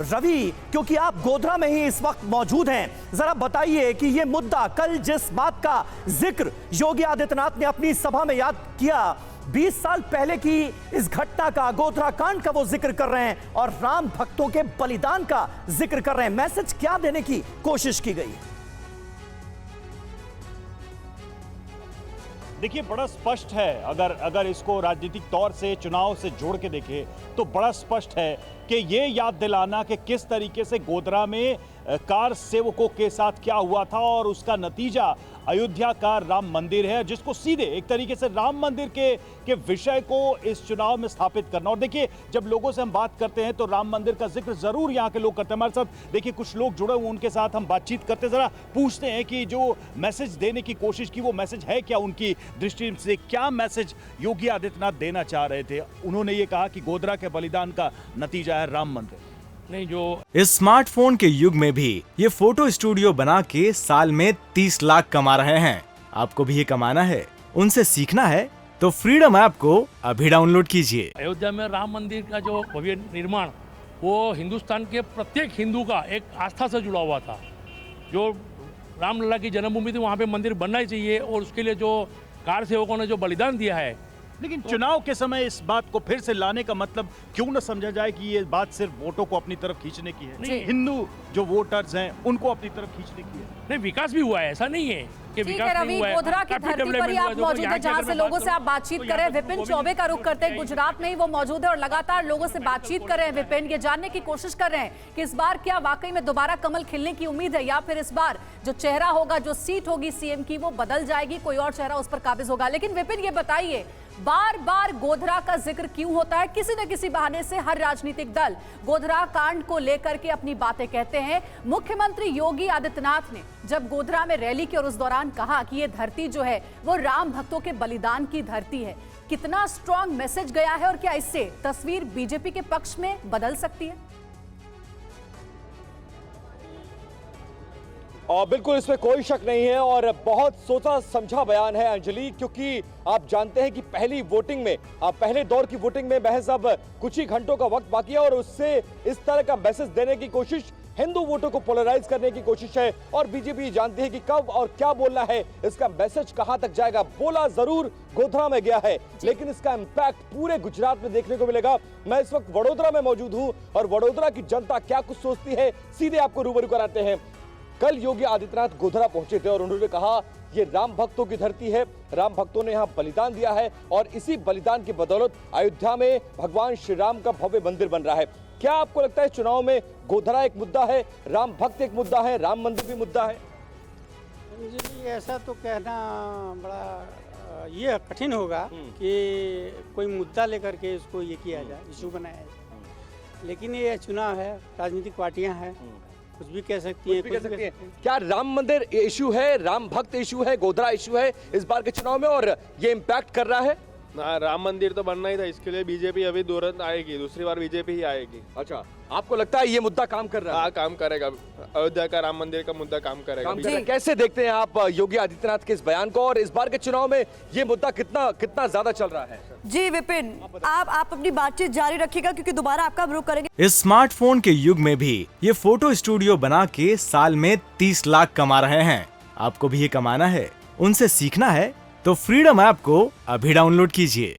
रवि, क्योंकि आप गोधरा में ही इस वक्त मौजूद हैं, जरा बताइए कि ये मुद्दा, कल जिस बात का जिक्र योगी आदित्यनाथ ने अपनी सभा में याद किया, 20 साल पहले की इस घटना का, गोधरा कांड का वो जिक्र कर रहे हैं और राम भक्तों के बलिदान का जिक्र कर रहे हैं। मैसेज क्या देने की कोशिश की गई? देखिए, बड़ा स्पष्ट है, अगर इसको राजनीतिक तौर से चुनाव से जोड़ के देखें तो बड़ा स्पष्ट है कि ये याद दिलाना कि किस तरीके से गोधरा में कार सेवकों के साथ क्या हुआ था और उसका नतीजा अयोध्या का राम मंदिर है, जिसको सीधे एक तरीके से राम मंदिर के विषय को इस चुनाव में स्थापित करना। और देखिए, जब लोगों से हम बात करते हैं तो राम मंदिर का जिक्र जरूर यहाँ के लोग करते हैं। हमारे साथ देखिए कुछ लोग जुड़े हुए, उनके साथ हम बातचीत करते, जरा पूछते हैं कि जो मैसेज देने की कोशिश की वो मैसेज है क्या, उनकी दृष्टि से क्या मैसेज योगी आदित्यनाथ देना चाह रहे थे। उन्होंने ये कहा कि गोधरा के बलिदान का नतीजा है राम मंदिर। नहीं, जो इस स्मार्टफोन के युग में भी ये फोटो स्टूडियो बना के साल में 30 लाख कमा रहे हैं। आपको भी ये कमाना है, उनसे सीखना है तो फ्रीडम ऐप को अभी डाउनलोड कीजिए। अयोध्या में राम मंदिर का जो भव्य निर्माण, वो हिंदुस्तान के प्रत्येक हिंदू का एक आस्था से जुड़ा हुआ था। जो रामलला की जन्मभूमि थी, वहाँ पे मंदिर बनना ही चाहिए और उसके लिए जो कार सेवकों ने जो बलिदान दिया है। लेकिन चुनाव के समय इस बात को फिर से लाने का मतलब क्यों न समझा जाए कि ये बात सिर्फ वोटों को अपनी तरफ खींचने की है। नहीं, हिंदू जो वोटर्स हैं उनको अपनी तरफ खींचने की है। नहीं, विकास भी हुआ है, ऐसा नहीं है कि विकास नहीं हुआ है। गोधरा की धरती पर ही आप मौजूद हैं, जहां से लोगों से आप बातचीत कर रहे हैं। विपिन चौबे का रुख करते हैं, गुजरात में ही वो मौजूद है और लगातार लोगों से बातचीत कर रहे हैं। विपिन, ये जानने की कोशिश कर रहे हैं कि इस बार क्या वाकई में दोबारा कमल खिलने की उम्मीद है, या फिर इस बार जो चेहरा होगा, जो सीट होगी सीएम की, वो बदल जाएगी, कोई और चेहरा उस पर काबिज होगा। लेकिन विपिन, ये बताइए, बार बार गोधरा का जिक्र क्यों होता है? किसी न किसी बहाने से हर राजनीतिक दल गोधरा कांड को लेकर के अपनी बातें कहते हैं। मुख्यमंत्री योगी आदित्यनाथ ने जब गोधरा में रैली की और उस दौरान कहा कि ये धरती जो है वो राम भक्तों के बलिदान की धरती है, कितना स्ट्रॉन्ग मैसेज गया है और क्या इससे तस्वीर बीजेपी के पक्ष में बदल सकती है? और बिल्कुल इसमें कोई शक नहीं है और बहुत सोचा समझा बयान है अंजलि, क्योंकि आप जानते हैं कि पहली वोटिंग में, पहले दौर की वोटिंग में महज अब कुछ ही घंटों का वक्त बाकी है और उससे इस तरह का मैसेज देने की कोशिश, हिंदू वोटों को पोलराइज करने की कोशिश है। और बीजेपी जानती है कि कब और क्या बोलना है, इसका मैसेज कहां तक जाएगा। बोला जरूर गोधरा में गया है, लेकिन इसका इंपैक्ट पूरे गुजरात में देखने को मिलेगा। मैं इस वक्त वडोदरा में मौजूद हूं और वडोदरा की जनता क्या कुछ सोचती है, सीधे आपको रूबरू कराते हैं। कल योगी आदित्यनाथ गोधरा पहुंचे थे और उन्होंने कहा ये राम भक्तों की धरती है, राम भक्तों ने यहाँ बलिदान दिया है और इसी बलिदान की बदौलत अयोध्या में भगवान श्री राम का भव्य मंदिर बन रहा है। क्या आपको लगता है चुनाव में गोधरा एक मुद्दा है, राम भक्त एक मुद्दा है, राम मंदिर भी मुद्दा है? जी, ऐसा तो कहना बड़ा ये कठिन होगा कि कोई मुद्दा लेकर के इसको ये किया जाए, इशू बनाया जाए। लेकिन ये चुनाव है, राजनीतिक पार्टियां हैं, कुछ भी कह सकती है। क्या राम मंदिर इशू है, राम भक्त इशू है, गोधरा इशू है इस बार के चुनाव में और ये इम्पैक्ट कर रहा है? ना, राम मंदिर तो बनना ही था, इसके लिए बीजेपी अभी तुरंत आएगी, दूसरी बार बीजेपी ही आएगी। अच्छा, आपको लगता है ये मुद्दा काम कर रहा है? हाँ, काम करेगा। अयोध्या का राम मंदिर का मुद्दा काम करेगा। कैसे देखते हैं आप योगी आदित्यनाथ के इस बयान को और इस बार के चुनाव में ये मुद्दा कितना ज्यादा चल रहा है? जी विपिन, आप अपनी बातचीत जारी रखिएगा क्योंकि दोबारा आपका रुख करेंगे। इस स्मार्टफोन के युग में भी ये फोटो स्टूडियो बना के साल में 30 लाख कमा रहे हैं। आपको भी ये कमाना है, उनसे सीखना है तो फ्रीडम ऐप को अभी डाउनलोड कीजिए।